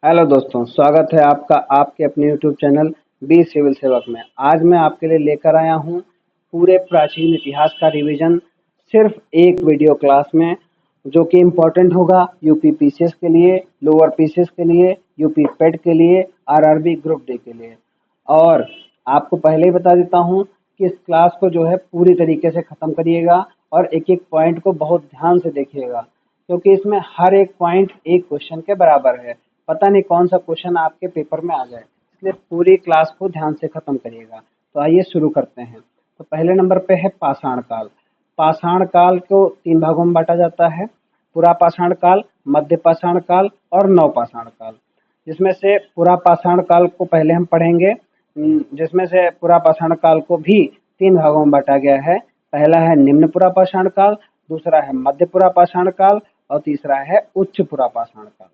Hello दोस्तों, स्वागत है आपका आपके अपने यूट्यूब चैनल बी सिविल सेवक में। आज मैं आपके लिए लेकर आया हूँ पूरे प्राचीन इतिहास का रिवीजन सिर्फ एक वीडियो क्लास में, जो कि इम्पोर्टेंट होगा यूपी पीसीएस के लिए, लोअर पीसीएस के लिए, यूपी पेड के लिए, आरआरबी ग्रुप डी के लिए। और आपको पहले ही बता देता हूँ कि इस क्लास को जो है पूरी तरीके से ख़त्म करिएगा और एक-एक पॉइंट को बहुत ध्यान से देखिएगा, क्योंकि इसमें हर एक पॉइंट एक क्वेश्चन के बराबर है। पता नहीं कौन सा क्वेश्चन आपके पेपर में आ जाए, इसलिए पूरी क्लास को ध्यान से खत्म करिएगा। तो आइए शुरू करते हैं। तो पहले नंबर पे है पाषाण काल। पाषाण काल को 3 भागों में बाँटा जाता है, पुरा पाषाण काल, मध्य पाषाण काल और नव पाषाण काल। जिसमें से पुरा पाषाण काल को पहले हम पढ़ेंगे, जिसमें से पुरा पाषाण काल को भी 3 भागों में बाँटा गया है। पहला है निम्न पुरा पाषाण काल, दूसरा है मध्य पुरा पाषाण काल और तीसरा है उच्च पुरा पाषाण काल।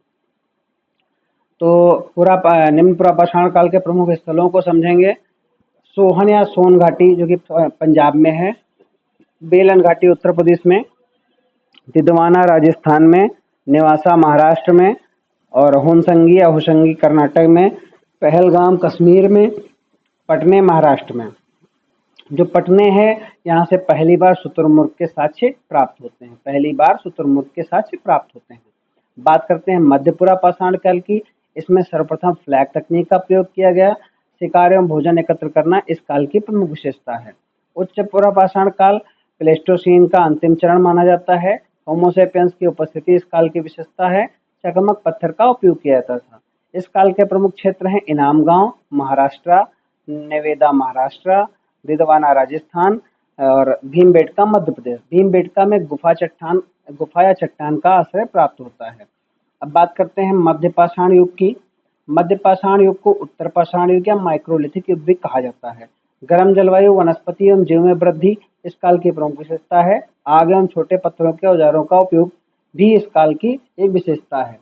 तो निम्न पुरा पाषाण काल के प्रमुख स्थलों को समझेंगे। सोहन या सोन घाटी जो कि पंजाब में है, बेलन घाटी उत्तर प्रदेश में, तिदवाना राजस्थान में, नेवासा महाराष्ट्र में और होनसंगी या होशंगी कर्नाटक में, पहलगाम कश्मीर में, पटने महाराष्ट्र में। जो पटने है, यहाँ से पहली बार शुतुरमुर्ग के साक्ष्य प्राप्त होते हैं। पहली बार शुतुरमुर्ग के साक्ष्य प्राप्त होते हैं। बात करते हैं मध्यपुरा पाषाण काल की। इसमें सर्वप्रथम फ्लैग तकनीक का प्रयोग किया गया। शिकार एवं भोजन एकत्र करना इस काल की प्रमुख विशेषता है। उच्च पुरा पाषाण काल प्लेस्टोसीन का अंतिम चरण माना जाता है। होमोसेपियंस की उपस्थिति इस काल की विशेषता है। चकमक पत्थर का उपयोग किया जाता था। इस काल के प्रमुख क्षेत्र हैं इनाम गांव महाराष्ट्र, नेवेदा महाराष्ट्र, दिदवाना राजस्थान और भीमबेटका मध्य प्रदेश। भीमबेटका में गुफा या चट्टान का आश्रय प्राप्त होता है। अब बात करते हैं मध्य पाषाण युग की। मध्य पाषाण युग को उत्तर पाषाण युग या माइक्रोलिथिक युग भी कहा जाता है। गर्म जलवायु, वनस्पति एवं जीव में वृद्धि इस काल की प्रमुख विशेषता है। आग एवं छोटे पत्थरों के औजारों का उपयोग भी इस काल की एक विशेषता है।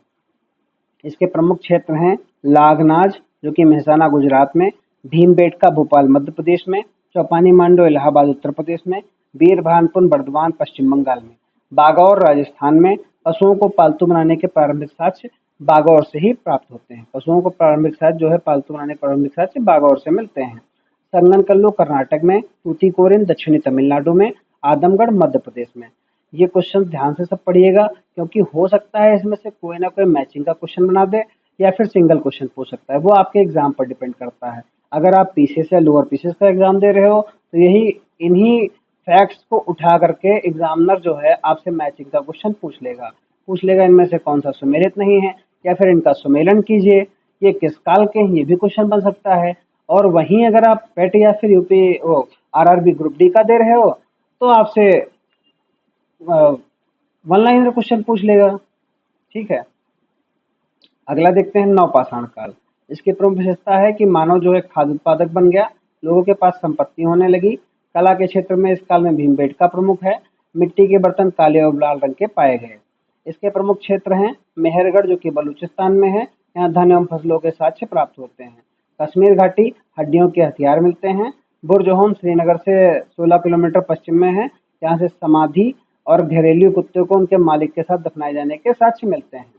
इसके प्रमुख क्षेत्र हैं लागनाज जो कि मेहसाना गुजरात में, भीमबेटका भोपाल मध्य प्रदेश में, चौपानी मांडो इलाहाबाद उत्तर प्रदेश में, वीरभानपुर बर्दवान पश्चिम बंगाल में, बागौर राजस्थान में। पशुओं को पालतू बनाने के प्रारंभिक साक्ष्य बागौर से ही प्राप्त होते हैं। पशुओं को प्रारंभिक साक्ष्य जो है पालतू बनाने के प्रारंभिक साक्ष्य बागौर से मिलते हैं। संगनकल्लू कर्नाटक में, तूतीकोरिन दक्षिणी तमिलनाडु में, आदमगढ़ मध्य प्रदेश में। ये क्वेश्चन ध्यान से सब पढ़िएगा, क्योंकि हो सकता है इसमें से कोई ना कोई मैचिंग का क्वेश्चन बना दे या फिर सिंगल क्वेश्चन पूछ सकता है। वो आपके एग्जाम पर डिपेंड करता है। अगर आप पीसीएस या लोअर पीसीएस का एग्जाम दे रहे हो तो यही इन्हीं फैक्ट्स को उठा करके एग्जामिनर जो है आपसे मैचिंग का क्वेश्चन पूछ लेगा इनमें से कौन सा सुमेलित नहीं है, या फिर इनका सुमेलन कीजिए, ये किस काल के हैं, ये भी क्वेश्चन बन सकता है। और वहीं अगर आप पेट या फिर यूपी वो आरआरबी ग्रुप डी का दे रहे हो तो आपसे वन लाइनर क्वेश्चन पूछ लेगा। ठीक है, अगला देखते हैं नवपाषाण काल। इसकी प्रमुख विशेषता है कि मानव जो है खाद्य उत्पादक बन गया, लोगों के पास संपत्ति होने लगी। कला के क्षेत्र में इस काल में भीमबेटका प्रमुख है। मिट्टी के बर्तन काले और लाल रंग के पाए गए। इसके प्रमुख क्षेत्र हैं मेहरगढ़ जो कि बलूचिस्तान में है, यहाँ धन एवं फसलों के साक्ष्य प्राप्त होते हैं। कश्मीर घाटी, हड्डियों के हथियार मिलते हैं। बुर्जहोम श्रीनगर से 16 किलोमीटर पश्चिम में है, यहाँ से समाधि और घरेलू कुत्ते को उनके मालिक के साथ दफनाए जाने के साक्ष्य मिलते हैं।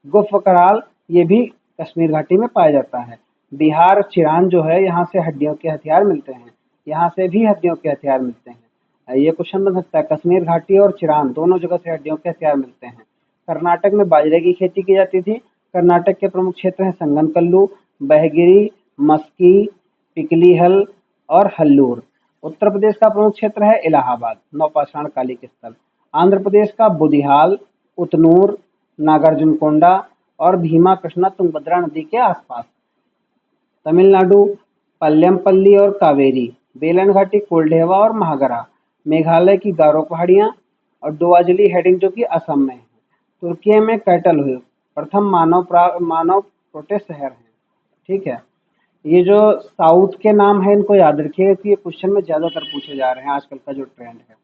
गुफकराल ये भी कश्मीर घाटी में पाया जाता है। बिहार चिरान जो है, यहाँ से हड्डियों के हथियार मिलते हैं, यहाँ से भी हड्डियों के हथियार मिलते हैं। ये क्वेश्चन बन सकता है, कश्मीर घाटी और चिरान दोनों जगह से हड्डियों के हथियार मिलते हैं। कर्नाटक में बाजरे की खेती की जाती थी। कर्नाटक के प्रमुख क्षेत्र हैं संगनकल्लू, बहगिरी, मस्की, पिकलीहल और हल्लूर। उत्तर प्रदेश का प्रमुख क्षेत्र है इलाहाबाद, नवपाषाण कालिक स्थल। आंध्र प्रदेश का बुदिहाल, उतनूर, नागार्जुनकोंडा और भीमा कृष्णा तुंगभद्रा नदी के आसपास। तमिलनाडु पल्लमपल्ली और कावेरी, बेलन घाटी, कोल्डेवा और महागरा। मेघालय की गारो पहाड़ियाँ और दोआजली हेडिंग जो कि असम में है। तुर्की में कैटल हुई प्रथम मानव प्रोटेस्ट शहर है। ठीक है, ये जो साउथ के नाम है इनको याद रखिएगा कि ये क्वेश्चन में ज्यादातर पूछे जा रहे हैं आजकल का जो ट्रेंड है।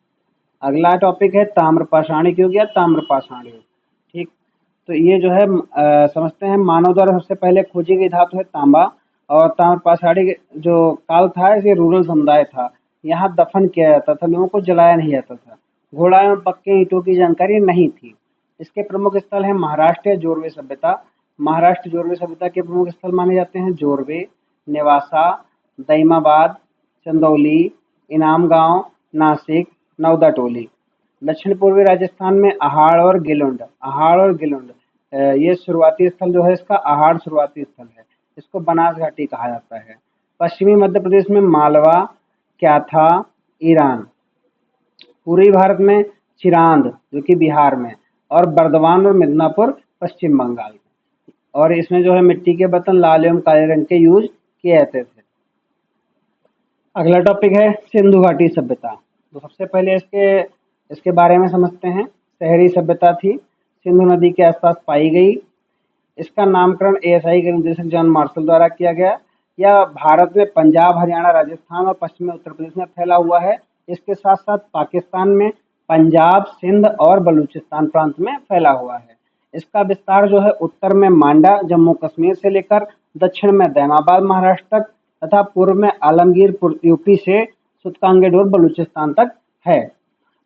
अगला टॉपिक है ताम्रपाषाणिक युग या ताम्रपाषाण युग। ठीक, तो ये जो है समझते हैं मानव द्वारा सबसे पहले खोजी गई धातु है तांबा। और ताम्रपाषाणी जो काल था ये रूरल समुदाय था, यहाँ दफन किया जाता था, लोगों को जलाया नहीं जाता था। घोड़ा एवं पक्के ईंटों की जानकारी नहीं थी। इसके प्रमुख स्थल है महाराष्ट्र या जोरवे सभ्यता, महाराष्ट्र जोरवे सभ्यता के प्रमुख स्थल माने जाते हैं जोरवे, नेवासा, दईमाबाद, चंदौली, इनाम गांव, नासिक, नवदा टोली। दक्षिण पूर्वी राजस्थान में अहाड़ और गिलुंड ये शुरुआती स्थल जो है इसका अहाड़ शुरुआती स्थल है। इसको बनास घाटी कहा जाता है। पश्चिमी मध्य प्रदेश में मालवा, क्याथा, ईरान। पूर्वी भारत में चिरांद जो कि बिहार में, और बर्दवान और मिदनापुर पश्चिम बंगाल में। और इसमें जो है मिट्टी के बर्तन लाल एवं काले रंग के यूज किए जाते थे। अगला टॉपिक है सिंधु घाटी सभ्यता। तो सबसे पहले इसके बारे में समझते हैं। शहरी सभ्यता थी, सिंधु नदी के आसपास पाई गई। इसका नामकरण एएसआई के निदेशक जॉन मार्शल द्वारा किया गया। यह भारत में पंजाब, हरियाणा, राजस्थान और पश्चिमी उत्तर प्रदेश में फैला हुआ है। इसके साथ साथ पाकिस्तान में पंजाब, सिंध और बलूचिस्तान प्रांत में फैला हुआ है। इसका विस्तार जो है उत्तर में मांडा, जम्मू कश्मीर से लेकर दक्षिण में दैमाबाद, महाराष्ट्र तक तथा पूर्व में आलमगीर यूपी से सुतकांगेडोर बलूचिस्तान तक है।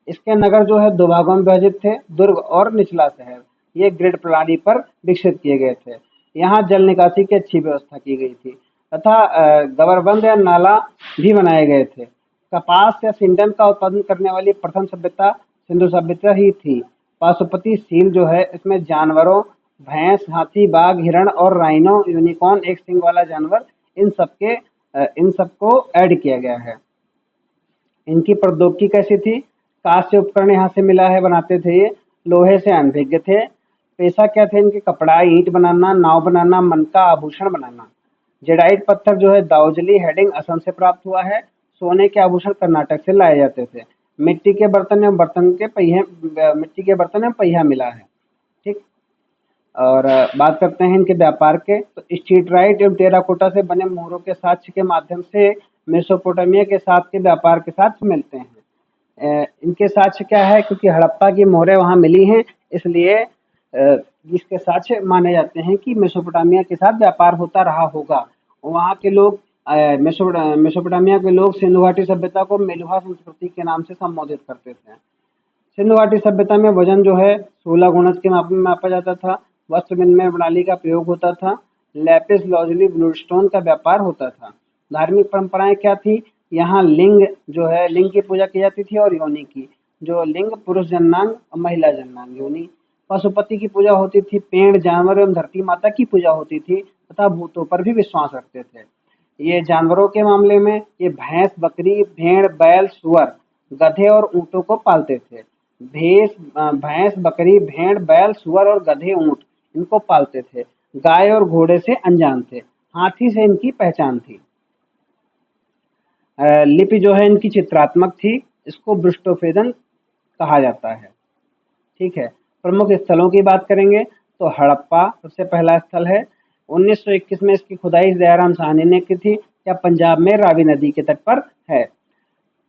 इसके नगर जो है दो भागों में विभाजित थे, दुर्ग और निचला शहर। ये ग्रिड प्रणाली पर विकसित किए गए थे। यहाँ जल निकासी की अच्छी व्यवस्था की गई थी तथा गवर्बंद या नाला भी बनाए गए थे। कपास या सिंडन का उत्पादन करने वाली प्रथम सभ्यता सिंधु सभ्यता ही थी। पाशुपति सील जो है इसमें जानवरों, भैंस, हाथी, बाघ, हिरण और राइनो, यूनिकॉर्न एक सिंग वाला जानवर, इन सबको ऐड किया गया है। इनकी प्रौद्योगिकी कैसी थी? कांस्य उपकरण यहाँ से मिला है, बनाते थे ये। लोहे से अनभिज्ञ थे। पेशा क्या थे इनके? कपड़ा, ईंट बनाना, नाव बनाना, मनका, आभूषण बनाना। जेडाइट पत्थर जो है दाउजली हेडिंग असम से प्राप्त हुआ है। सोने के आभूषण कर्नाटक से लाए जाते थे। मिट्टी के बर्तन एवं पहिया मिला है। ठीक। और बात करते हैं इनके व्यापार के। तो स्ट्रीटराइट एवं टेराकोटा से बने मोहरों के साक्ष्य के माध्यम से मेसोपोटामिया के साथ के व्यापार के साथ मिलते हैं। इनके साक्ष्य क्या है? क्योंकि हड़प्पा की मोहरें वहाँ मिली हैं, इसलिए इसके साक्ष्य माने जाते हैं कि मेसोपोटामिया के साथ व्यापार होता रहा होगा। वहाँ के लोग मेसोपोटामिया के लोग सिंधु घाटी सभ्यता को मेलुहा संस्कृति के नाम से संबोधित करते थे। सिंधु घाटी सभ्यता में वजन जो है 16 गुणज के माप में मापा जाता था। वस्त्र विनिमय प्रणाली का प्रयोग होता था। लैपिस लाजुली ब्लूस्टोन का व्यापार होता था। धार्मिक परंपराएं क्या थी? यहाँ लिंग की पूजा की जाती थी और योनि की। जो लिंग पुरुष जन्नांग और महिला जन्नांग योनि। पशुपति की पूजा होती थी। पेड़, जानवर एवं धरती माता की पूजा होती थी तथा भूतों पर भी विश्वास रखते थे। ये जानवरों के मामले में ये भैंस, बकरी, भेड़, बैल, सुअर, गधे और ऊँटों को पालते थे। भैंस, बकरी, भेड़, बैल, सुअर और गधे, ऊँट इनको पालते थे। गाय और घोड़े से अनजान थे। हाथी से इनकी पहचान थी। लिपि जो है इनकी चित्रात्मक थी। इसको पृष्ठोपेदन कहा जाता है। ठीक है। प्रमुख स्थलों की बात करेंगे तो हड़प्पा सबसे पहला स्थल है। 1921 में इसकी खुदाई दयाराम साहनी ने की थी। या पंजाब में रावी नदी के तट पर है।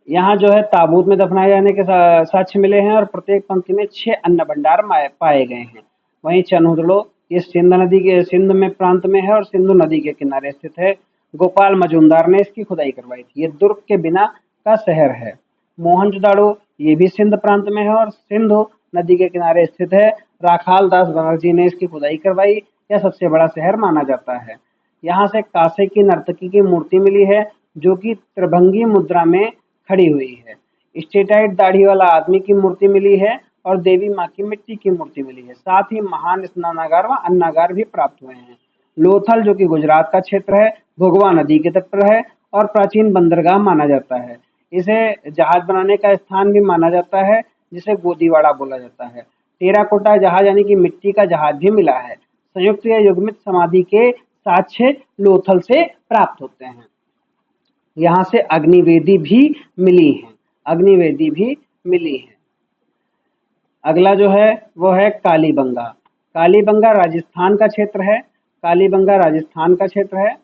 यहाँ जो है ताबूत में दफनाए जाने के साक्ष्य मिले हैं और प्रत्येक पंक्ति में 6 अन्न भंडार पाए गए हैं। वहीं चनहुदड़ो ये सिंध में प्रांत में है और सिंधु नदी के किनारे स्थित है। गोपाल मजूमदार ने इसकी खुदाई करवाई थी। ये दुर्ग के बिना का शहर है। मोहनजोदाड़ो ये भी सिंध प्रांत में है और सिंधु नदी के किनारे स्थित है। राखाल दास बनर्जी ने इसकी खुदाई करवाई। यह सबसे बड़ा शहर माना जाता है। यहाँ से कांसे की नर्तकी की मूर्ति मिली है जो कि त्रिभंगी मुद्रा में खड़ी हुई है। स्टेटाइट दाढ़ी वाला आदमी की मूर्ति मिली है और देवी माँ की मिट्टी की मूर्ति मिली है। साथ ही महान स्नानागार व अन्नागार भी प्राप्त हुए हैं। लोथल जो कि गुजरात का क्षेत्र है, भोगवा नदी के तट पर है और प्राचीन बंदरगाह माना जाता है। इसे जहाज बनाने का स्थान भी माना जाता है, जिसे गोदीवाड़ा बोला जाता है। टेराकोटा जहाज यानी कि मिट्टी का जहाज भी मिला है। संयुक्त या युग्मित समाधि के साक्ष्य लोथल से प्राप्त होते हैं। यहाँ से अग्निवेदी भी मिली है। अगला जो है वो है कालीबंगा। कालीबंगा राजस्थान का क्षेत्र है।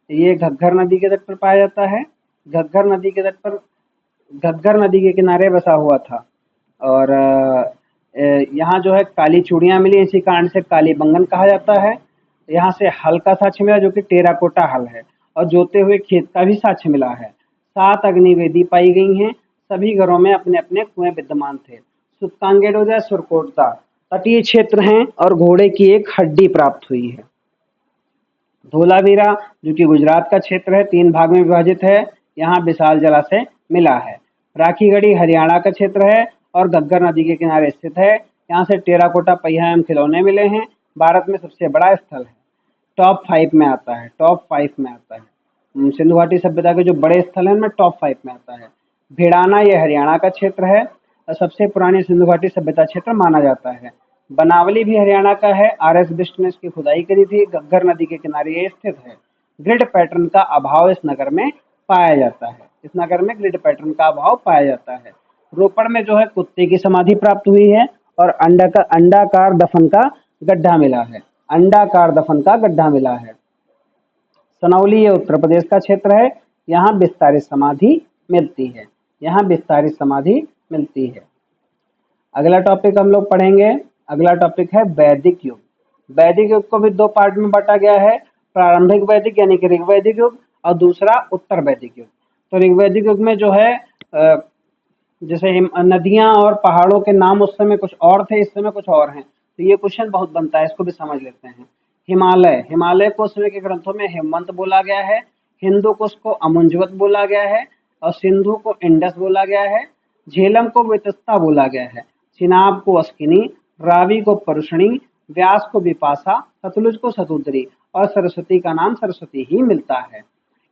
ये घग्गर नदी के तट पर पाया जाता है। घग्गर नदी के किनारे बसा हुआ था। और यहाँ जो है काली चूड़ियाँ मिली, इसी कारण से कालीबंगन कहा जाता है। यहाँ से हल का साक्ष्य मिला जो कि टेराकोटा हल है और जोते हुए खेत का भी साक्ष्य मिला है। 7 अग्निवेदी पाई गई हैं। सभी घरों में अपने अपने कुएं विद्यमान थे। सुतकांगेडो या सुरकोटदा तटीय क्षेत्र हैं और घोड़े की एक हड्डी प्राप्त हुई है। धोलावीरा जो कि गुजरात का क्षेत्र है, 3 भाग में विभाजित है, यहाँ विशाल जलाशय मिला है। राखीगढ़ी हरियाणा का क्षेत्र है और घग्गर नदी के किनारे स्थित है, यहाँ से टेराकोटा पहिया एवं खिलौने मिले हैं। भारत में सबसे बड़ा स्थल है, टॉप 5 में आता है, टॉप 5 में आता है। सिंधु घाटी सभ्यता के जो बड़े स्थल हैं उनमें टॉप 5 में आता है। भिड़ाना ये हरियाणा का क्षेत्र है और सबसे पुरानी सिंधु घाटी सभ्यता क्षेत्र माना जाता है। बनावली भी हरियाणा का है, आर.एस. बिष्ट ने इसकी खुदाई करी थी, घग्गर नदी के किनारे ये स्थित है। ग्रिड पैटर्न का अभाव इस नगर में पाया जाता है, इस नगर में ग्रिड पैटर्न का अभाव पाया जाता है। रोपड़ में जो है कुत्ते की समाधि प्राप्त हुई है और अंडाकार दफन का गड्ढा मिला है, अंडाकार दफन का गड्ढा मिला है। सनौली ये उत्तर प्रदेश का क्षेत्र है, यहाँ विस्तारित समाधि मिलती है, यहाँ विस्तारित समाधि मिलती है। अगला टॉपिक हम लोग पढ़ेंगे, अगला टॉपिक है वैदिक युग। वैदिक युग को भी 2 पार्ट में बांटा गया है, प्रारंभिक वैदिक यानी कि ऋग्वैदिक युग और दूसरा उत्तर वैदिक युग। तो ऋग्वैदिक युग में जो है जैसे नदियां और पहाड़ों के नाम उस समय कुछ और थे, इस समय कुछ और हैं, तो ये क्वेश्चन बहुत बनता है, इसको भी समझ लेते हैं। हिमालय, हिमालय को उस समय के ग्रंथों में हेमवंत बोला गया है, हिंदू कुश को अमुंजवत बोला गया है और सिंधु को इंडस बोला गया है, झेलम को वितस्ता बोला गया है, चिनाब को अस्किनी, रावी को परुषणी, व्यास को विपाशा, सतलुज को शतुद्री और सरस्वती का नाम सरस्वती ही मिलता है।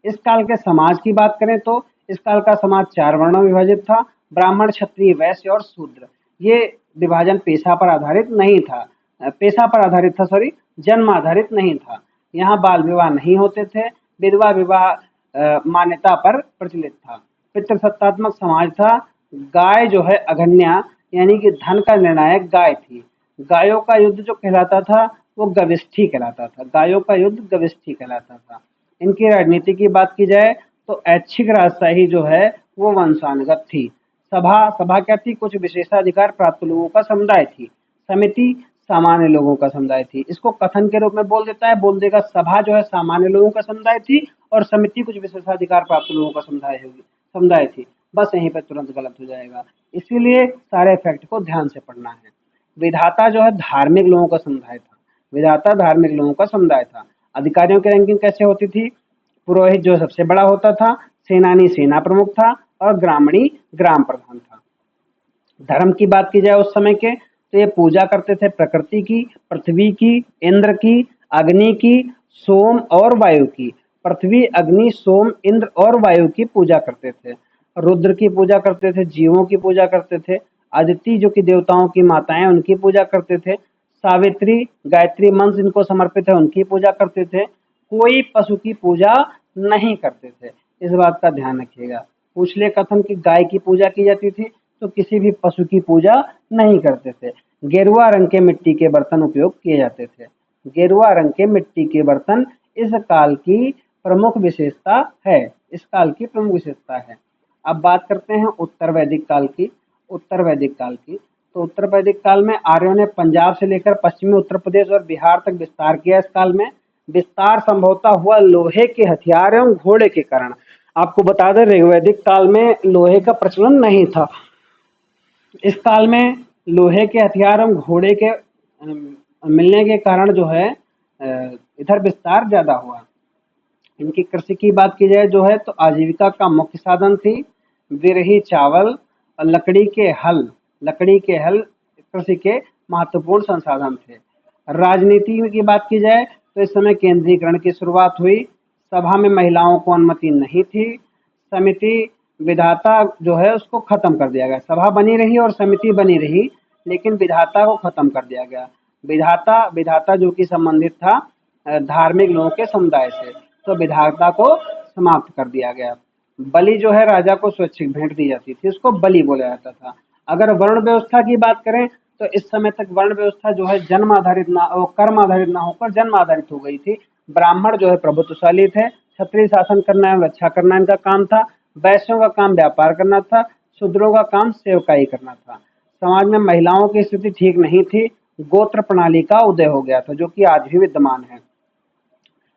इस काल के समाज की बात करें तो इस काल का समाज 4 वर्णों में विभाजित था, ब्राह्मण, क्षत्रिय, वैश्य और शूद्र। ये विभाजन पेशा पर आधारित नहीं था, पेशा पर आधारित था, सॉरी, जन्म आधारित नहीं था। यहाँ बाल विवाह नहीं होते थे, विधवा विवाह मान्यता पर प्रचलित था। पितृसत्तात्मक समाज था, गाय जो है अघन्या यानी कि धन का निर्णायक गाय थी। गायों का युद्ध जो कहलाता था वो गविष्ठी कहलाता था, गायों का युद्ध गविष्ठी कहलाता था। इनकी राजनीति की बात की जाए तो ऐच्छिक राजशाही जो है वो वंशानुगत थी। सभा, सभा क्या थी? कुछ विशेषाधिकार प्राप्त लोगों का समुदाय थी। समिति सामान्य लोगों का समुदाय थी। इसको कथन के रूप में बोल देता है, बोल देगा सभा जो है सामान्य लोगों का समुदाय थी और समिति कुछ विशेषाधिकार प्राप्त लोगों का समुदाय थी। बस यहीं पर तुरंत गलत हो जाएगा, इसीलिए सारे फैक्ट को ध्यान से पढ़ना है। विधाता जो है धार्मिक लोगों का समुदाय था, विधाता धार्मिक लोगों का समुदाय था। अधिकारियों की रैंकिंग कैसे होती थी? पुरोहित जो सबसे बड़ा होता था, सेनानी सेना प्रमुख था और ग्रामणी ग्राम प्रधान था। धर्म की बात की जाए उस समय के तो ये पूजा करते थे प्रकृति की, पृथ्वी की, इंद्र की, अग्नि की, सोम और वायु की। पृथ्वी, अग्नि, सोम, इंद्र और वायु की पूजा करते थे। रुद्र की पूजा करते थे, जीवों की पूजा करते थे, अदिति जो कि देवताओं की माताएं उनकी पूजा करते थे, सावित्री, गायत्री मंत्र इनको समर्पित है उनकी पूजा करते थे। कोई पशु की पूजा नहीं करते थे, इस बात का ध्यान रखिएगा। पूछ ले कथन की गाय की पूजा की जाती थी तो किसी भी पशु की पूजा नहीं करते थे। गेरुआ रंग के मिट्टी के बर्तन उपयोग किए जाते थे। गेरुआ रंग के मिट्टी के बर्तन इस काल की प्रमुख विशेषता है, इस काल की प्रमुख विशेषता है। अब बात करते हैं उत्तर वैदिक काल की। उत्तर वैदिक काल की तो उत्तर वैदिक काल में आर्यों ने पंजाब से लेकर पश्चिमी उत्तर प्रदेश और बिहार तक विस्तार किया। इस काल में विस्तार संभवतः हुआ लोहे के हथियार एवं घोड़े के कारण। आपको बता दें ऋग्वैदिक काल में लोहे का प्रचलन नहीं था। इस काल में लोहे के हथियार एवं घोड़े के मिलने के कारण जो है इधर विस्तार ज्यादा हुआ। इनकी कृषि की बात की जाए जो है तो आजीविका का मुख्य साधन थी विरही चावल और लकड़ी के हल। लकड़ी के हल कृषि के महत्वपूर्ण संसाधन थे। राजनीति की बात की जाए तो इस समय केंद्रीकरण की शुरुआत हुई। सभा में महिलाओं को अनुमति नहीं थी। समिति विधाता जो है उसको खत्म कर दिया गया। सभा बनी रही और समिति बनी रही, लेकिन विधाता को खत्म कर दिया गया। विधाता विधाता जो कि संबंधित था धार्मिक लोगों के समुदाय से, तो विधाता को समाप्त कर दिया गया। बलि जो है राजा को स्वैच्छिक भेंट दी जाती थी, उसको बलि बोला जाता था। अगर वर्ण व्यवस्था की बात करें तो इस समय तक वर्ण व्यवस्था जो है जन्म आधारित ना कर्म आधारित ना होकर जन्म आधारित हो गई थी। ब्राह्मण जो है प्रभुत्वशाली थे, क्षत्रिय शासन करना एवं रक्षा करना इनका काम था, वैश्यों का काम व्यापार करना था, शूद्रों का काम सेवकाई करना था। समाज में महिलाओं की स्थिति ठीक नहीं थी। गोत्र प्रणाली का उदय हो गया था जो कि आज भी विद्यमान है।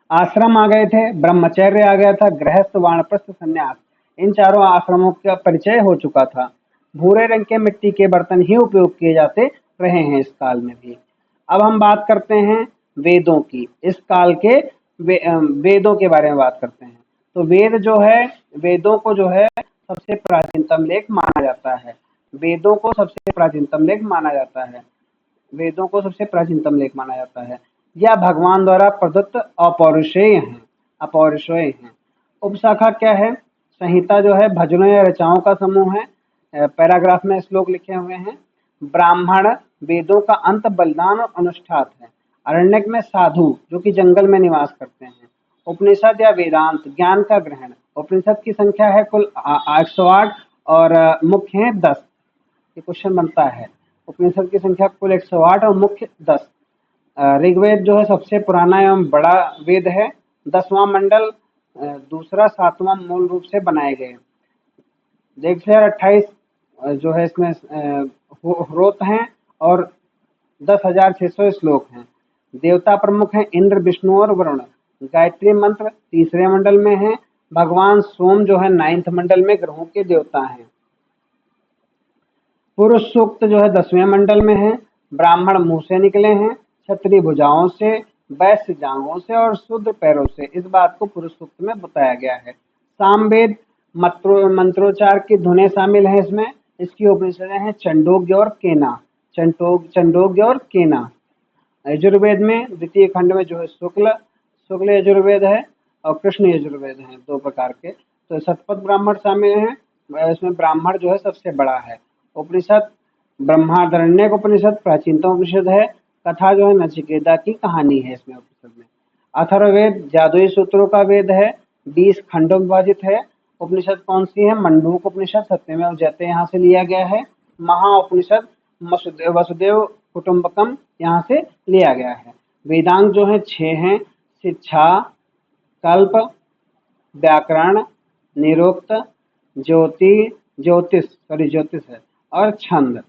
आश्रम आ गए थे, ब्रह्मचर्य आ गया था, गृहस्थ, वानप्रस्थ, संन्यास, इन चारों आश्रमों का परिचय हो चुका था। भूरे रंग के मिट्टी के बर्तन ही उपयोग किए जाते रहे हैं इस काल में भी। अब हम बात करते हैं वेदों की। इस काल के वेदों के बारे में बात करते हैं। तो वेद जो है, वेदों को जो है सबसे प्राचीनतम लेख माना जाता है। वेदों को सबसे प्राचीनतम लेख माना जाता है। वेदों को सबसे प्राचीनतम लेख माना जाता है। यह भगवान द्वारा प्रदत्त अपौरुषेय हैं, अपौरुषेय हैं। उपशाखा क्या है? संहिता जो है भजनों या रचनाओं का समूह है। पैराग्राफ में श्लोक लिखे हुए हैं। ब्राह्मण वेदों का अंत, बलिदान और अनुष्ठात है। अरण्यक में साधु जो कि जंगल में निवास करते हैं। उपनिषद या वेदांत ज्ञान का ग्रहण। उपनिषद की संख्या है कुल 108 और मुख्य है 10। ये क्वेश्चन बनता है। उपनिषद की संख्या कुल 108 और मुख्य 10। ऋग्वेद जो है सबसे पुराना एवं बड़ा वेद है। 10वां मंडल दूसरा 7वां मूल रूप से बनाए गए। 1028 जो है इसमें ह्रोत हैं और 10,600 श्लोक हैं। देवता प्रमुख हैं इंद्र, विष्णु और वरुण। गायत्री मंत्र तीसरे मंडल में है। भगवान सोम जो है 9th मंडल में ग्रहों के देवता हैं। पुरुष सूक्त जो है 10वें मंडल में है। ब्राह्मण मुंह से निकले हैं, क्षत्रिय भुजाओं से, वैश्य जांघों से और शूद्र पैरों से। इस बात को पुरुष सूक्त में बताया गया है। सामवेद मंत्रोच्चार की धुनें शामिल हैं इसमें। इसकी उपनिषदें हैं चंडोग्य और केना। चंडोग्य और केना। यजुर्वेद में द्वितीय खंड में जो है शुक्ल यजुर्वेद है और कृष्ण यजुर्वेद है, 2 प्रकार के। तो शतपथ ब्राह्मण शामिल हैं। इसमें ब्राह्मण जो है सबसे बड़ा है। उपनिषद ब्रह्मारण्यक उपनिषद प्राचीनतम उपनिषद है। कथा जो है नचिकेता की कहानी है इसमें उपनिषद में। अथर्ववेद जादुई सूत्रों का वेद है। 20 खंडों में विभाजित है। उपनिषद कौन सी है? मंडूक उपनिषद, सत्यमेव जयते यहाँ से लिया गया है। महा उपनिषद वसुदेव कुटुंबकम यहाँ से लिया गया है। वेदांग जो है 6 हैं। शिक्षा, कल्प, व्याकरण, निरुक्त, ज्योतिष है और छंद।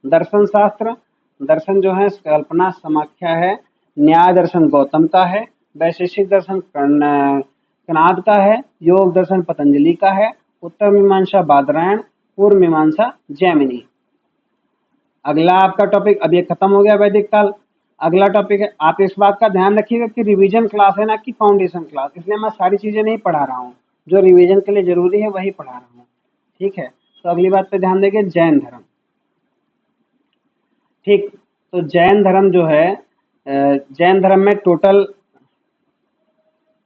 दर्शन शास्त्र, दर्शन जो है कल्पना समाख्या है। न्याय दर्शन गौतम का है। वैशेषिक दर्शन कनाद का है। योग दर्शन पतंजलि का है। उत्तर मीमांसा बादरायण, पूर्व मीमांसा जैमिनी। अगला आपका टॉपिक, अब ये खत्म हो गया वैदिक काल। अगला टॉपिक है, आप इस बात का ध्यान रखिएगा कि रिवीजन क्लास है ना कि फाउंडेशन क्लास, इसलिए मैं सारी चीजें नहीं पढ़ा रहा हूँ। जो रिवीजन के लिए जरूरी है वही पढ़ा रहा हूँ। ठीक है, तो अगली बात पे ध्यान देंगे। जैन धर्म। ठीक, तो जैन धर्म जो है, जैन धर्म में टोटल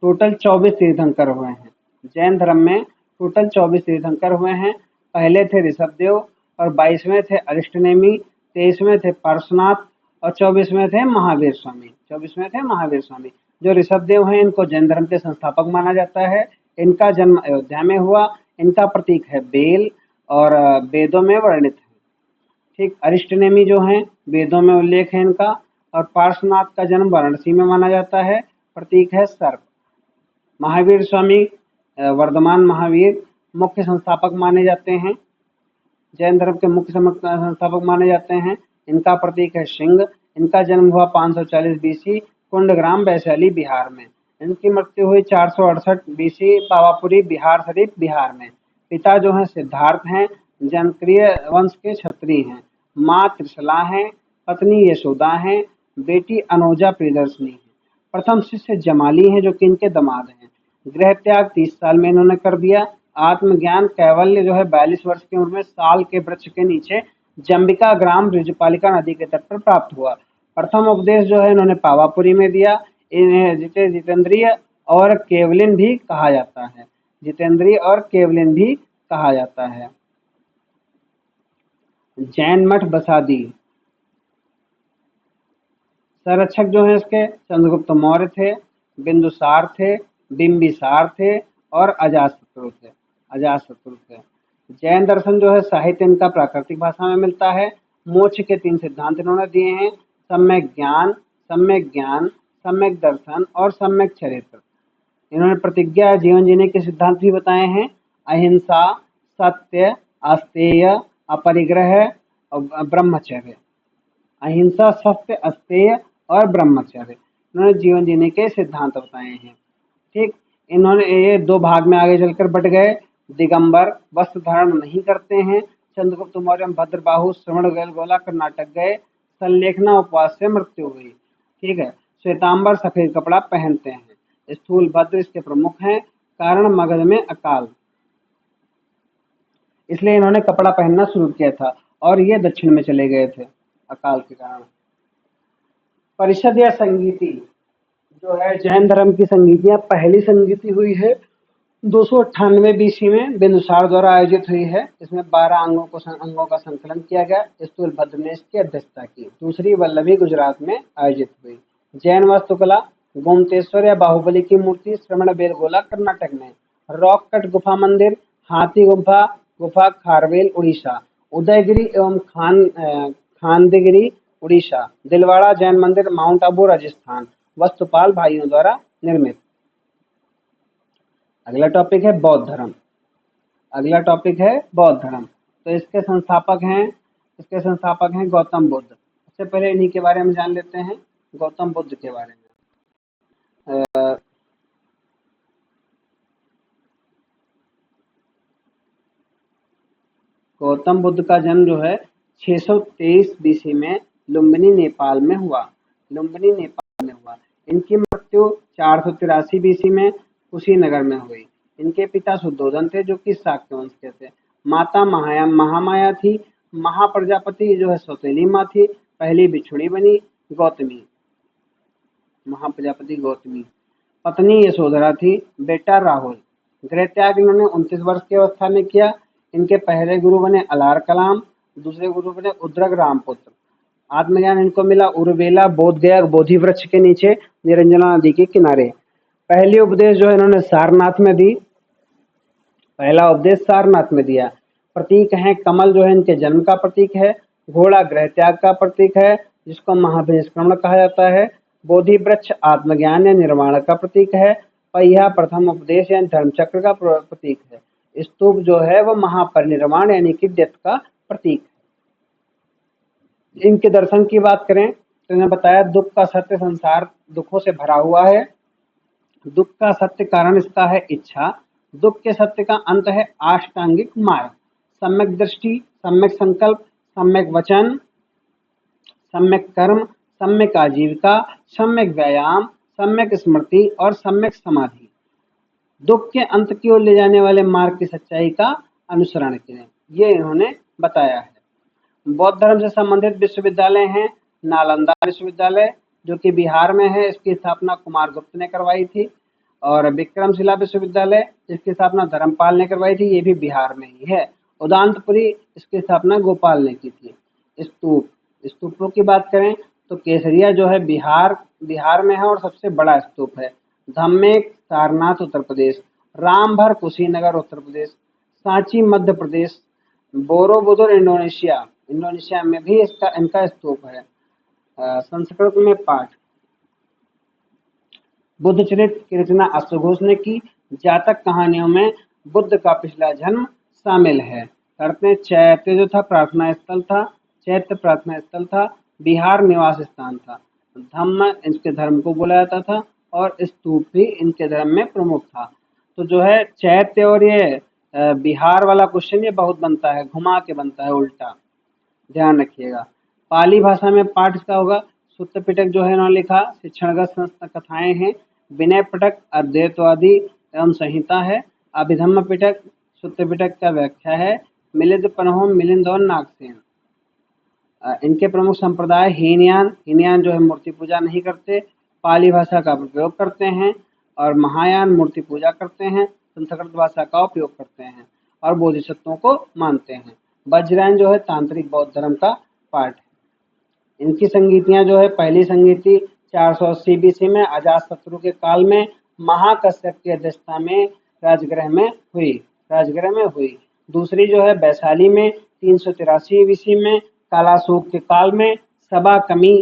24 तीर्थंकर हुए हैं। जैन धर्म में टोटल 24 तीर्थंकर हुए हैं। पहले थे ऋषभदेव और 22वें थे अरिष्टनेमी, 23वें थे पार्श्वनाथ और 24वें थे महावीर स्वामी। जो ऋषभदेव हैं इनको जैन धर्म के संस्थापक माना जाता है। इनका जन्म अयोध्या में हुआ। इनका प्रतीक है बेल और वेदों में वर्णित है। ठीक, अरिष्टनेमी जो हैं वेदों में उल्लेख है इनका। और पार्श्वनाथ का जन्म वाराणसी में माना जाता है। प्रतीक है सर्प। महावीर स्वामी वर्धमान महावीर मुख्य संस्थापक माने जाते हैं। जैन धर्म के मुख्य संस्थापक माने जाते हैं। इनका प्रतीक है सिंह। इनका जन्म हुआ 540 बीसी कुंडग्राम वैशाली बिहार में। इनकी मृत्यु हुई 468 बीसी पावापुरी बिहार शरीफ बिहार में। पिता जो है सिद्धार्थ हैं, जनक्रिय वंश के क्षत्रिय हैं। माँ त्रिशला हैं, पत्नी यशोदा हैं, बेटी अनोजा प्रियदर्शनी है। प्रथम शिष्य जमाली हैं जो कि इनके दामाद हैं। गृह त्याग 30 साल में इन्होंने कर दिया। आत्मज्ञान कैवल्य जो है 42 वर्ष की उम्र में साल के वृक्ष के नीचे जंबिका ग्राम ऋजुपालिका नदी के तट पर प्राप्त हुआ। प्रथम उपदेश जो है इन्होंने पावापुरी में दिया। इन्हें जितेंद्रिय और केवलिन भी कहा जाता है। जितेंद्रिय और केवलिन भी कहा जाता है। जैन मठ बसादी। संरक्षक जो है इसके चंद्रगुप्त मौर्य थे, बिंदुसार थे, बिंबिसार थे और अजातशत्रु थे। जैन दर्शन जो है साहित्य इनका प्राकृतिक भाषा में मिलता है। मोक्ष के 3 सिद्धांत इन्होंने दिए हैं। सम्यक दर्शन और सम्यक चरित्र। इन्होंने प्रतिज्ञा, जीवन जीने के सिद्धांत भी बताए हैं। अहिंसा, सत्य, अस्तेय, अपरिग्रह और ब्रह्मचर्य। अहिंसा, सत्य, अस्तेय और ब्रह्मचर्य, इन्होंने जीवन जीने के सिद्धांत बताए हैं। ठीक, इन्होंने ये 2 भाग में आगे चलकर बट गए। दिगंबर वस्त्र धारण नहीं करते हैं। चंद्रगुप्त मौर्य भद्रबाहु श्रवण बेलगोला कर्नाटक गए। संलेखना उपवास से मृत्यु हुई। ठीक है, श्वेतांबर सफेद कपड़ा पहनते हैं। स्थूलभद्र इसके प्रमुख हैं। कारण मगध में अकाल, इसलिए इन्होंने कपड़ा पहनना शुरू किया था और ये दक्षिण में चले गए थे अकाल के कारण। परिषद या संगीति जो है जैन धर्म की संगीतियां पहली संगीति हुई है 298 बीसी में बिंदुसार द्वारा आयोजित हुई है। इसमें 12 अंगों का संकलन किया गया। स्थूलभद्र ने इसकी अध्यक्षता की। दूसरी वल्लभी गुजरात में आयोजित हुई। जैन वास्तुकला गोमतेश्वर या बाहुबली की मूर्ति श्रवणबेलगोला कर्नाटक में। रॉक कट गुफा मंदिर हाथी गुफा खारवेल उड़ीसा। उदयगिरी एवं खानदेगिरी उड़ीसा। दिलवाड़ा जैन मंदिर माउंट आबू राजस्थान। वस्तुपाल भाइयों द्वारा निर्मित। अगला टॉपिक है बौद्ध धर्म। तो इसके संस्थापक हैं गौतम बुद्ध। सबसे पहले इन्हीं के बारे में जान लेते हैं, गौतम बुद्ध के बारे में। गौतम बुद्ध का जन्म जो है 623 बीसी में लुम्बिनी नेपाल में हुआ। इनकी मृत्यु 483 बीसी में कुशीनगर में हुई। इनके पिता शुद्धोधन थे जो कि शाक्य वंश के थे। माता महामाया थी। महाप्रजापति जो है सौतेली माँ थी। पहली बिछुड़ी बनी गौतमी, महाप्रजापति गौतमी। पत्नी यशोधरा थी। बेटा राहुल। गृह त्याग इन्होंने 29 वर्ष की अवस्था में किया। इनके पहले गुरु बने अलार कलाम, दूसरे गुरु बने उद्रक रामपुत्र। आत्मज्ञान इनको मिला उर्वेला बोध गया बोधि वृक्ष के नीचे निरंजना नदी के किनारे। पहली उपदेश जो है इन्होंने सारनाथ में दी। पहला उपदेश सारनाथ में दिया। प्रतीक है कमल जो है इनके जन्म का प्रतीक है। घोड़ा गृह त्याग का प्रतीक है जिसको महाभिनिष्क्रमण कहा जाता है। बोधि वृक्ष आत्मज्ञान या निर्वाण का प्रतीक है। पहिया प्रथम उपदेश या धर्मचक्र का प्रतीक है। स्तूप जो है वह महापरिनिर्वाण यानी कि डेथ का प्रतीक है। इनके दर्शन की बात करें तो इन्हें बताया दुख का सत्य संसार दुखों से भरा हुआ है। दुख का सत्य कारण इसका है इच्छा। दुख के सत्य का अंत है आष्टांगिक मार्ग। सम्यक दृष्टि, सम्यक संकल्प, सम्यक वचन, सम्यक कर्म, सम्यक आजीविका, सम्यक व्यायाम, सम्यक स्मृति और सम्यक समाधि। दुख के अंत की ओर ले जाने वाले मार्ग की सच्चाई का अनुसरण करें, ये इन्होंने बताया है। बौद्ध धर्म से संबंधित विश्वविद्यालय हैं नालंदा विश्वविद्यालय जो कि बिहार में है। इसकी स्थापना कुमारगुप्त ने करवाई थी। और विक्रमशिला विश्वविद्यालय जिसकी स्थापना धर्मपाल ने करवाई थी, ये भी बिहार में ही है। उदांतपुरी इसकी स्थापना गोपाल ने की थी। स्तूपों की बात करें तो केसरिया जो है बिहार में है और सबसे बड़ा स्तूप है। धम्मेक सारनाथ उत्तर प्रदेश। रामभर कुशीनगर उत्तर प्रदेश। सांची मध्य प्रदेश। बोरोबुदुर इंडोनेशिया में भी इनका स्तूप है। संस्कृत में पाठ। बुद्ध चरित्र की रचना अश्वघोष ने की। जातक कहानियों में बुद्ध का पिछला जन्म शामिल है। करते चैत्य जो था चैत्य प्रार्थना स्थल था। बिहार निवास स्थान था। धम्म इनके धर्म को बोला जाता था और स्तूप भी इनके धर्म में प्रमुख था। तो जो है चैत्य और ये बिहार वाला क्वेश्चन ये बहुत बनता है, घुमा के बनता है उल्टा, ध्यान रखिएगा। पाली भाषा में पाठ इसका होगा। सुत्त पिटक जो है इन्होंने लिखा। शिक्षणगत संस्था कथाएं हैं। विनय पिटक अद्वैतवादी एवं संहिता है। अभिधम्म पिटक सुत्त पिटक का व्याख्या है। मिलिंद पनहोम मिलिंद और नागसेन। इनके प्रमुख संप्रदाय हीनयान जो है मूर्ति पूजा नहीं करते, पाली भाषा का प्रयोग करते हैं। और महायान मूर्ति पूजा करते हैं, संस्कृत भाषा का उपयोग करते हैं और बोधिसत्वों को मानते हैं। वज्रयान जो है तांत्रिक बौद्ध धर्म का पार्ट है। इनकी संगीतियां जो है पहली संगीति 480 बीसी में अजातशत्रु के काल में महाकश्यप की अध्यक्षता में राजगृह में हुई। दूसरी जो है वैशाली में 383 बीसी में कालाशोक के काल में सबा कमी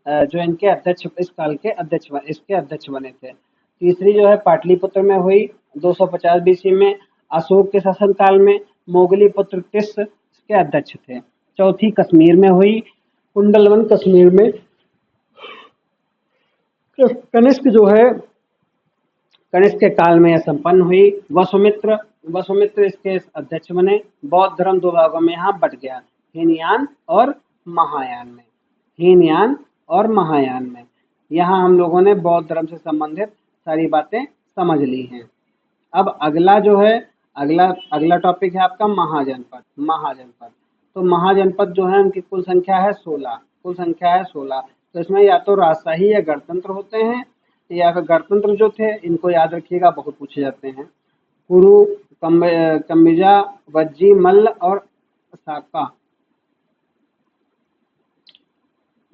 जो इनके अध्यक्ष इसके अध्यक्ष बने थे। तीसरी जो है पाटलिपुत्र में हुई 250 बीसी में। अशोक के शासन काल में मोगली पुत्र तिस इसके अध्यक्ष थे। चौथी कश्मीर में हुई, कुंडलवन कश्मीर में। कनिष्क जो है कनिष्क के काल में यह संपन्न हुई। वसुमित्र इसके अध्यक्ष बने। बौद्ध धर्म दो भागों में यहाँ बट गया, हीनयान और महायान में। यहाँ हम लोगों ने बौद्ध धर्म से संबंधित सारी बातें समझ ली हैं। अब अगला जो है, अगला अगला टॉपिक है आपका महाजनपद। महाजनपद, तो महाजनपद जो है उनकी कुल संख्या है 16, कुल संख्या है 16। तो इसमें या तो राजशाही या गणतंत्र होते हैं, या फिर गणतंत्र जो थे इनको याद रखिएगा, बहुत पूछे जाते हैं। कुरु, कम्बिजा, वज्जी, मल्ल और साका,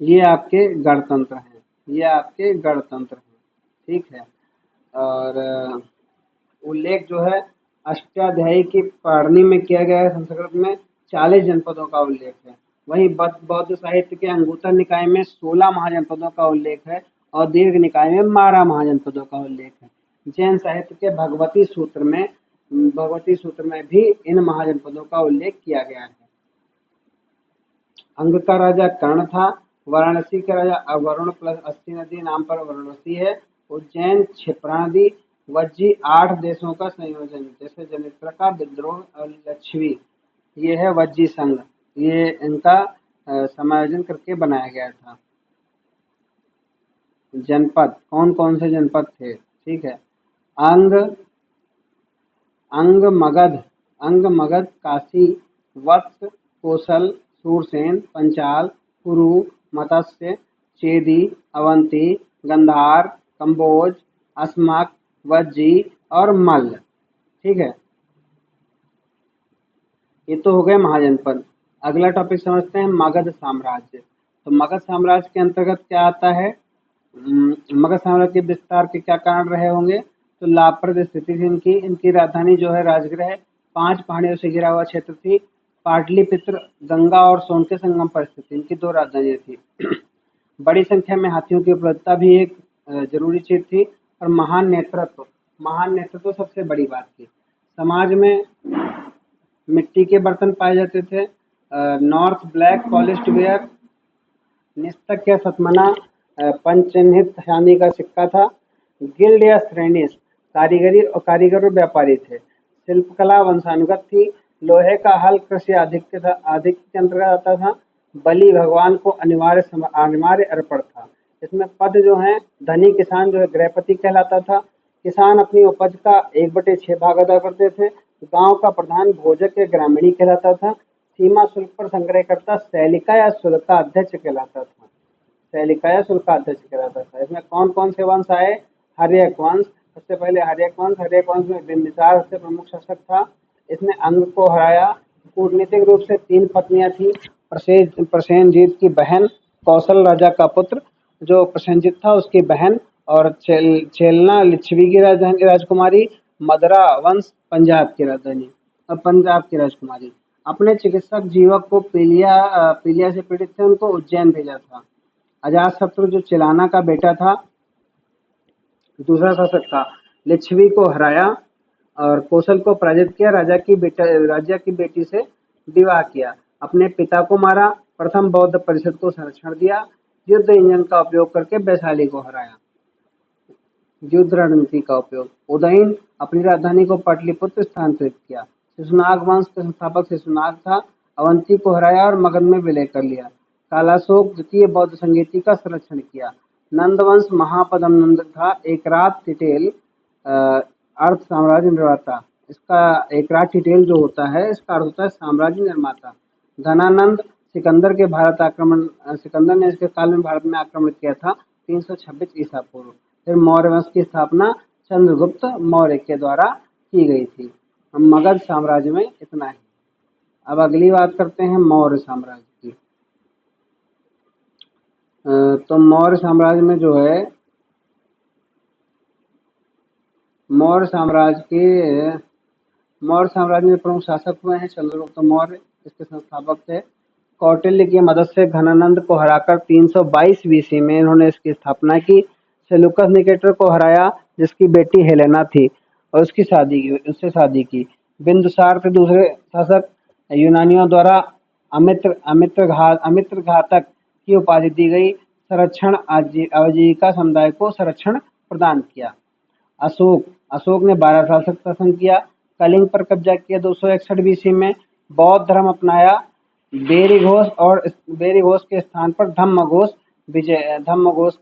ये आपके गणतंत्र हैं, ये आपके गणतंत्र हैं, ठीक है। और उल्लेख जो है अष्टाध्यायी की पारणी में किया गया है। संस्कृत में 40 जनपदों का उल्लेख है। वहीं बौद्ध साहित्य के अंगुत्तर निकाय में 16 महाजनपदों का उल्लेख है और दीर्घ निकाय में 12 महाजनपदों का उल्लेख है। जैन साहित्य के भगवती सूत्र में भी इन महाजनपदों का उल्लेख किया गया है। अंग का राजा कर्ण था। वाराणसी का राजा अवरुण प्लस अस्सी नदी नाम पर वाराणसी है। उज्जैन क्षिप्रा नदी। वज्जी 8 देशों का संयोजन, जैसे जनित्र का विद्रोह और लक्ष्मी, ये है वज्जी संघ, ये इनका समायोजन करके बनाया गया था। जनपद, कौन कौन से जनपद थे, ठीक है। अंग अंग मगध, अंग मगध, काशी, वत्स, कोसल, सूरसेन, पंचाल, कुरु, मत्स्य, चेदी, अवंती, गंधार, कंबोज, अस्मक, वज्जी और मल्ल, ठीक है। ये तो हो गए महाजनपद। अगला टॉपिक समझते हैं मगध साम्राज्य। तो मगध साम्राज्य के अंतर्गत क्या आता है? मगध साम्राज्य के विस्तार के क्या कारण रहे होंगे? तो लाभप्रद स्थिति थी इनकी। इनकी राजधानी जो है राजगृह 5 पहाड़ियों से घिरा हुआ क्षेत्र थी। पाटलिपुत्र गंगा और सोन के संगम पर स्थित थी। इनकी 2 राजधानियां थी। बड़ी संख्या में हाथियों की उपलब्धता भी एक जरूरी चीज थी। और महान नेतृत्व सबसे बड़ी बात थी। समाज में मिट्टी के बर्तन पाए जाते थे। नॉर्थ ब्लैक पॉलिश्ड वेयर, निस्तक या सतमना पंचचिन्हित चांदी का सिक्का था। गिल्ड या श्रेणीस कारीगर और व्यापारी थे। शिल्पकला वंशानुगत थी। लोहे का हल कृषि आधिक्य के अंतर्गत आता था। बलि भगवान को अनिवार्य अर्पण था। इसमें पद जो है, धनी किसान जो है गृहपति कहलाता था। किसान अपनी उपज का 1/6 भाग अदा करते थे। गांव का प्रधान भोजक या ग्रामीणी कहलाता था। सीमा शुल्क पर संग्रहकर्ता सैलिका या शुल्काध्यक्ष कहलाता था। सैलिका या शुल्काध्यक्ष कहलाता था। इसमें कौन कौन से वंश आए? हर्यक वंश। सबसे पहले हर्यक वंश में बिंबिसार सबसे प्रमुख शासक था। इसने अंग को हराया। कूटनीतिक रूप से 3 पत्नियां थी। प्रसेनजीत की बहन, कौशल राजा का पुत्र जो प्रसेनजीत था उसकी बहन, और छेलना लिच्छवी की राजकुमारी, मदरा वंश पंजाब की राजधानी और पंजाब की राजकुमारी। अपने चिकित्सक जीवक को पीलिया से पीड़ित थे, उनको उज्जैन भेजा था। अजातशत्रु जो चिलाना का बेटा था, दूसरा शासक था, लिच्छवी को हराया और कौशल को पराजित किया। राजा की बेटी से विवाह किया। अपने पिता को मारा। प्रथम बौद्ध परिषद को संरक्षण दिया। युद्ध इंजन का उपयोग करके वैशाली को हराया। युद्ध रणनीति का उपयोग। उदयन अपनी राजधानी को पाटलिपुत्र स्थानांतरित किया। शिशुनाग वंश के संस्थापक शिशुनाग था। अवंती को हराया और मगध में विलय कर लिया। कालाशोक द्वितीय बौद्ध संगीति का संरक्षण किया। नंद वंश महापदम नंद था। एकरात टिटेल अर्थ साम्राज्य निर्माता। इसका एकरात टिटेल जो होता है इसका अर्थ होता है साम्राज्य निर्माता। धनानंद सिकंदर ने इसके काल में भारत में आक्रमण किया था 326 ईसा पूर्व। फिर मौर्य वंश की स्थापना चंद्रगुप्त मौर्य के द्वारा की गई थी। मगध साम्राज्य में इतना ही। अब अगली बात करते हैं मौर्य साम्राज्य की। तो मौर्य साम्राज्य में जो है, मौर्य साम्राज्य में प्रमुख शासक हुए हैं चंद्रगुप्त मौर्य, इसके संस्थापक थे। कौटिल्य की मदद से घनानंद को हराकर 322 बीसी में इन्होंने इसकी स्थापना की। सेलुकस निकेटर को हराया जिसकी बेटी हेलेना थी और उससे शादी की। बिंदुसार के दूसरे शासक यूनानियों द्वारा अमित्र घातक की उपाधि दी गई। संरक्षण आजीविका समुदाय को संरक्षण प्रदान किया। अशोक ने 12 साल तक शासन किया। कलिंग पर कब्जा किया 261 बीसी में। बौद्ध धर्म अपनाया। बेरीघोष के स्थान पर धम्मघोष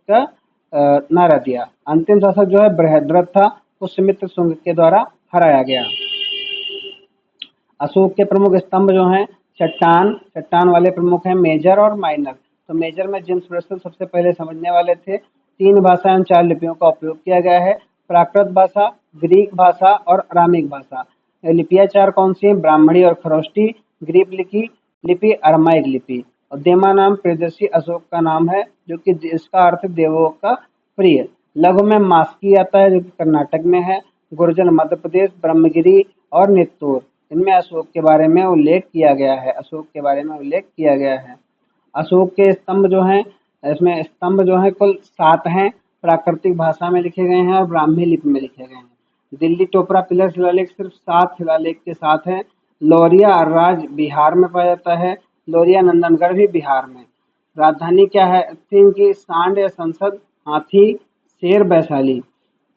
का नारा दिया। अंतिम शासक जो है बृहद्रथ था, पुष्यमित्र शुंग के द्वारा हराया गया। अशोक के प्रमुख स्तंभ जो हैं चट्टान, चट्टान वाले प्रमुख हैं मेजर और माइनर। तो मेजर में जेम्स ब्रसेल सबसे पहले समझने वाले थे। 3 भाषा एवं 4 लिपियों का उपयोग किया गया है, प्राकृत भाषा, ग्रीक भाषा और अरामिक भाषा। लिपियां 4 कौन सी हैं? ब्राह्मणी और खरोष्टी, ग्रीक लिपि अरामाइक लिपि। और देमा नाम प्रियदर्शी अशोक का नाम है, जो कि जिसका अर्थ है देवों का प्रिय। लघु में मास्की आता है, जो कि कर्नाटक में है, गुर्जर मध्य प्रदेश, ब्रह्मगिरी और नित्तूर, इनमें अशोक के बारे में उल्लेख किया गया है। अशोक के बारे में उल्लेख किया गया है। अशोक के स्तंभ जो हैं, इसमें स्तंभ जो हैं कुल 7 हैं, प्राकृतिक भाषा में लिखे गए हैं और ब्राह्मी लिपि में लिखे गए हैं। दिल्ली टोपरा पिलर शिलालेख सिर्फ 7 शिलालेख के साथ है। लौरिया अर्राज बिहार में पाया जाता है, लौरिया नंदनगढ़ भी बिहार में। राजधानी क्या है थी इनकी? सांड या संसद, हाथी, शेर, वैशाली।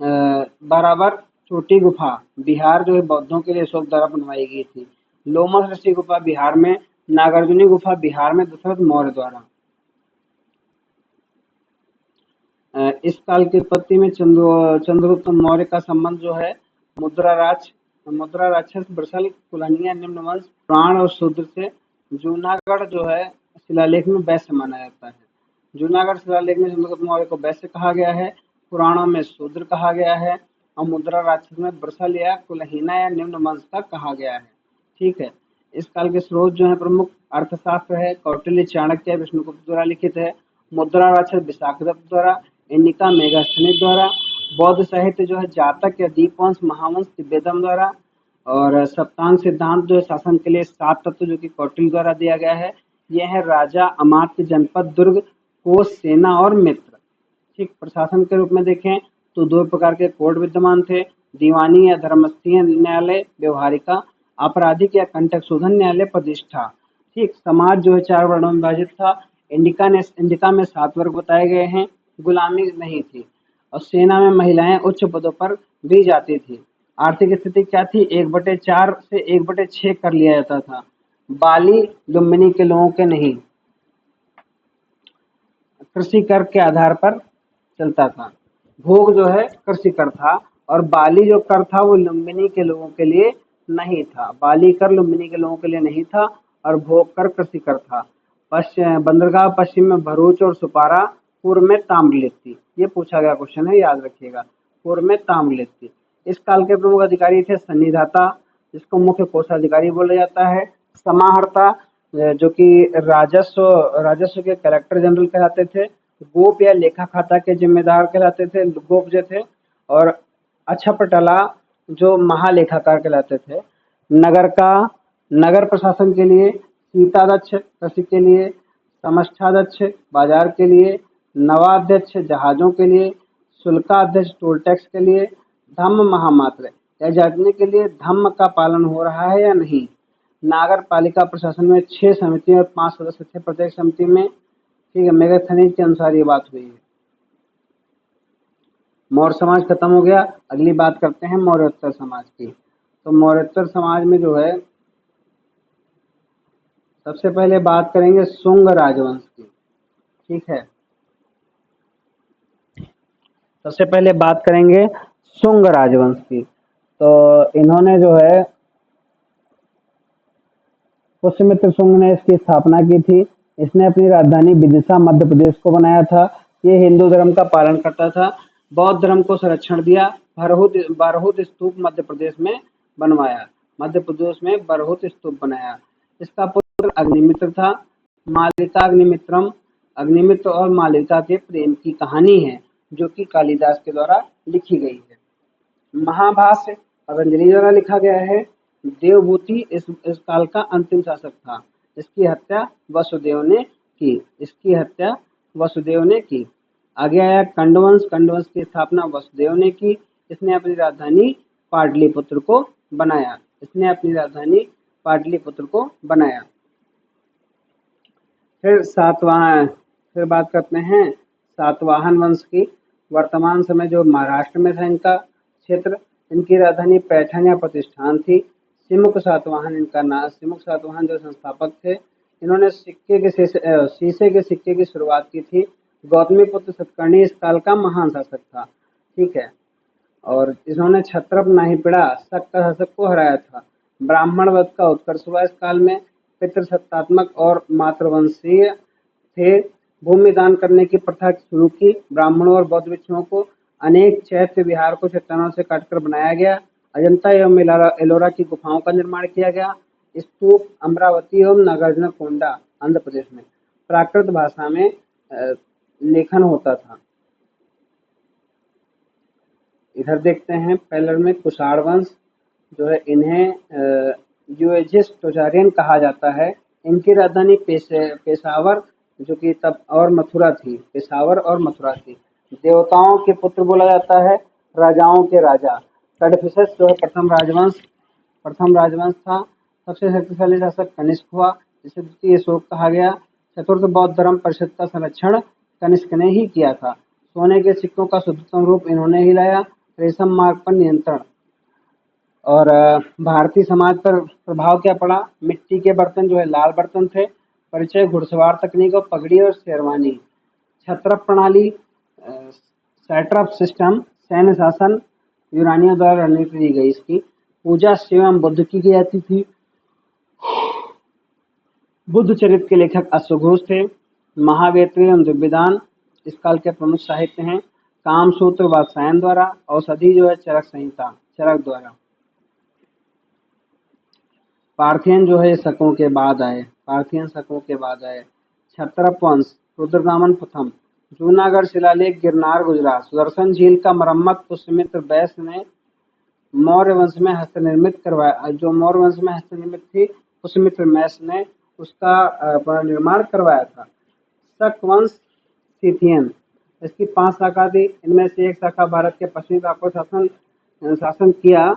बराबर छोटी गुफा, बिहार जो है बौद्धों के लिए अशोक द्वारा बनवाई गई थी। लोमस ऋषि गुफा बिहार में, नागार्जुनी गुफा बिहार में दशरथ मौर्य द्वारा। इस काल की उत्पत्ति में चंद्रगुप्त मौर्य का संबंध जो है मुद्रा राक्षस बृषल कुलहनिया निम्न वंश प्राण और शूद्र से। जूनागढ़ जो है शिलालेख में वैश्य माना जाता है। जूनागढ़ शिलालेख में चंद्रगुप्त मौर्य को वैश्य कहा गया है, पुराणों में शूद्र कहा गया है और मुद्रा राक्षस में बृषल या कुलहीना या निम्न वंश का कहा गया है। ठीक है। इस काल के स्रोत जो है प्रमुख अर्थशास्त्र है, कौटिल्य, चाणक्य, विष्णुगुप्त द्वारा लिखित है, मुद्रा राक्षस विशाखदत्त द्वारा, इंडिका मेगास्थनीज द्वारा। बौद्ध साहित्य जो है जातक या दीपवंश, महावंश, तिब्बतम द्वारा। और सप्तांग सिद्धांत जो है शासन के लिए 7 तत्व, जो कि कौटिल्य द्वारा दिया गया है। ये है राजा, अमात्य, जनपद, दुर्ग, कोष, सेना और मित्र। ठीक। प्रशासन के रूप में देखें तो 2 प्रकार के कोड विद्यमान थे, दीवानी या धर्मस्थीय न्यायालय, व्यवहारिका, आपराधिक या कंटक शोधन न्यायालय, प्रतिष्ठा। ठीक। समाज जो है 4 वर्णों में विभाजित था। इंडिका में 7 वर्ग बताए गए हैं, गुलामी नहीं थी। और सेना में महिलाएं उच्च पदों पर भी जाती थी। आर्थिक स्थिति क्या थी? 1/4 से 1/6 कर लिया जाता था। बाली लुम्बिनी के लोगों के नहीं, कृषि कर के आधार पर चलता था। भोग जो है कृषि कर था और बाली जो कर था वो लुम्बिनी के लोगों के लिए नहीं था। बाली कर लुम्बिनी के लोगों के लिए नहीं था और भोग कर कृषि कर था। बंदरगाह पश्चिम में भरूच और सुपारा, पूर्व में ताम्रलिप्ति। ये पूछा गया क्वेश्चन है, याद रखिएगा। पूर्व में ताम्रलिप्ति। इस काल के प्रमुख अधिकारी थे सन्निधाता, जिसको मुख्य कोषाधिकारी बोला जाता है। समाहर्ता, जो कि राजस्व राजस्व के कलेक्टर जनरल कहलाते थे। गोप या लेखा खाता के जिम्मेदार कहलाते थे, गोप जो थे। और अछपटला जो महालेखाकार कहलाते थे। नगर प्रशासन के लिए सीताध्यक्ष, कृषि के लिए समष्टाध्यक्ष, बाजार के लिए नवाध्यक्ष, जहाजों के लिए शुल्काध्यक्ष, टोल टैक्स के लिए धम्म महामात्र, यह जानने के लिए धम्म का पालन हो रहा है या नहीं। नागर पालिका प्रशासन में 6 समितियां और 5 सदस्य थे प्रत्येक समिति में। ठीक है। मेगास्थनीज के अनुसार ये बात हुई है। मौर्य समाज खत्म हो गया। अगली बात करते हैं मौर्योत्तर समाज की। तो मौर्योत्तर समाज में जो है सबसे पहले बात करेंगे शुंग राजवंश की। ठीक है। सबसे पहले बात करेंगे शुंग राजवंश की। तो इन्होंने जो है पुष्यमित्र शुंग ने इसकी स्थापना की थी। इसने अपनी राजधानी विदिशा मध्य प्रदेश को बनाया था। ये हिंदू धर्म का पालन करता था, बौद्ध धर्म को संरक्षण दिया। बरहुत स्तूप मध्य प्रदेश में बनवाया। मध्य प्रदेश में बरहुत स्तूप बनाया। इसका पुत्र अग्निमित्र था। मालिका अग्निमित्रम, अग्निमित्र और मालिका के प्रेम की कहानी है, जो कि कालिदास के द्वारा लिखी गई है। महाभाष्य पतंजलि द्वारा लिखा गया है। देवभूति इस काल का अंतिम शासक था। इसकी हत्या वसुदेव ने की। आगे आया कंडवंश। कंडवंश की स्थापना वसुदेव ने की। इसने अपनी राजधानी पाटलिपुत्र को बनाया। फिर बात करते हैं सातवाहन वंश की। वर्तमान समय जो महाराष्ट्र में था इनका क्षेत्र, इनकी राजधानी पैठण या प्रतिष्ठान थी। सिमुक सातवाहन इनका नाम, सिमुक सातवाहन जो संस्थापक थे। इन्होंने शीशे के सिक्के की शुरुआत की थी। गौतमीपुत्र सतकर्णी इस काल का महान शासक था। ठीक है। और इन्होंने क्षत्रप नाहीपिड़ा शक शासक को हराया था। ब्राह्मण वध का उत्कर्ष हुआ इस काल में। पितृसत्तात्मक और मातृवंशीय थे। भूमि दान करने की प्रथा शुरू की। ब्राह्मणों और बौद्ध भिक्षुओं को अनेक चैत्य विहार को चट्टानों से काटकर बनाया गया। अजंता एवं एलोरा की गुफाओं का निर्माण किया गया। स्तूप अमरावती एवं नागार्जुन कोंडा आंध्र प्रदेश में प्राकृत भाषा में लेखन होता था। इधर देखते हैं पहले में कुषाण वंश जो है, इन्हें युधिष्ठिर कहा जाता है। इनकी राजधानी पेशावर जो कि तब और मथुरा थी, पेशावर और मथुरा थी। देवताओं के पुत्र बोला जाता है, राजाओं के राजा। कड़फिसस जो है प्रथम राजवंश था। सबसे शक्तिशाली शासक कनिष्क हुआ, जिसे द्वितीय अशोक कहा गया। चतुर्थ बौद्ध धर्म परिषद का संरक्षण कनिष्क ने ही किया था। सोने के सिक्कों का शुद्धतम रूप इन्होंने ही लाया। रेशम मार्ग पर नियंत्रण और भारतीय समाज पर प्रभाव क्या पड़ा। मिट्टी के बर्तन जो है लाल बर्तन थे। परिचय घुड़सवार तकनीक और पगड़ी और शेरवानी। छत्रप प्रणाली, सैट्रप सिस्टम, सैन्य शासन यूनानियों द्वारा रणनीति दी गई। इसकी पूजा शिव एवं बुद्ध की जाती थी। बुद्ध चरित्र के लेखक अश्वघोष थे। महावेत्री एवं दिव्यदान इस काल के प्रमुख साहित्य हैं। कामसूत्र वात्सायन द्वारा। औषधि जो है चरक संहिता चरक द्वारा। पार्थियन जो है शकों के बाद आए। क्षत्रप वंश रुद्रदामन प्रथम। जूनागढ़ शिलालेख गिरनार गुजरात। सुदर्शन झील का मरम्मत पुष्यमित्र बैस ने मौर्य वंश में हस्तनिर्मित करवाया। जो मौर्य वंश में हस्तनिर्मित थी, पुष्यमित्र बैस ने उसका पुनर्निर्माण करवाया था। शक वंश सिथियन, इसकी 5 शाखा थी। इनमें से एक शाखा भारत के पश्चिमी भाग पर शासन किया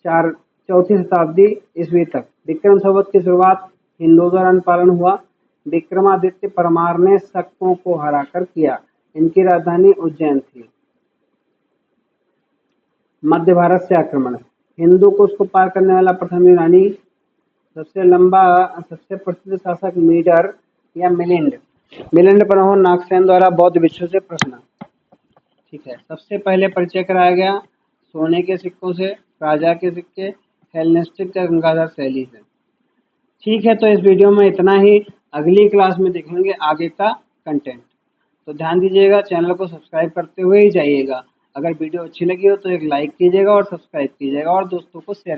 4वीं शताब्दी ईस्वी तक। विक्रम संवत की शुरुआत हिंदुओं द्वारा अनुपालन हुआ। विक्रमादित्य परमार ने शकों को हराकर किया। इनकी राजधानी उज्जैन थी। मध्य भारत से आक्रमण। हिंदू को उसको पार करने वाला प्रथम यूनानी। सबसे प्रसिद्ध शासक मीडर या मिलिंद पर नागसेन द्वारा बौद्ध भिक्षु से प्रश्न। ठीक है। सबसे पहले परिचय कराया गया सोने के सिक्कों से, राजा के सिक्के, हेलेनिस्टिक या गंगाधर शैली से। ठीक है, तो इस वीडियो में इतना ही। अगली क्लास में देखेंगे आगे का कंटेंट। तो ध्यान दीजिएगा, चैनल को सब्सक्राइब करते हुए ही जाइएगा। अगर वीडियो अच्छी लगी हो तो एक लाइक कीजिएगा और सब्सक्राइब कीजिएगा और दोस्तों को शेयर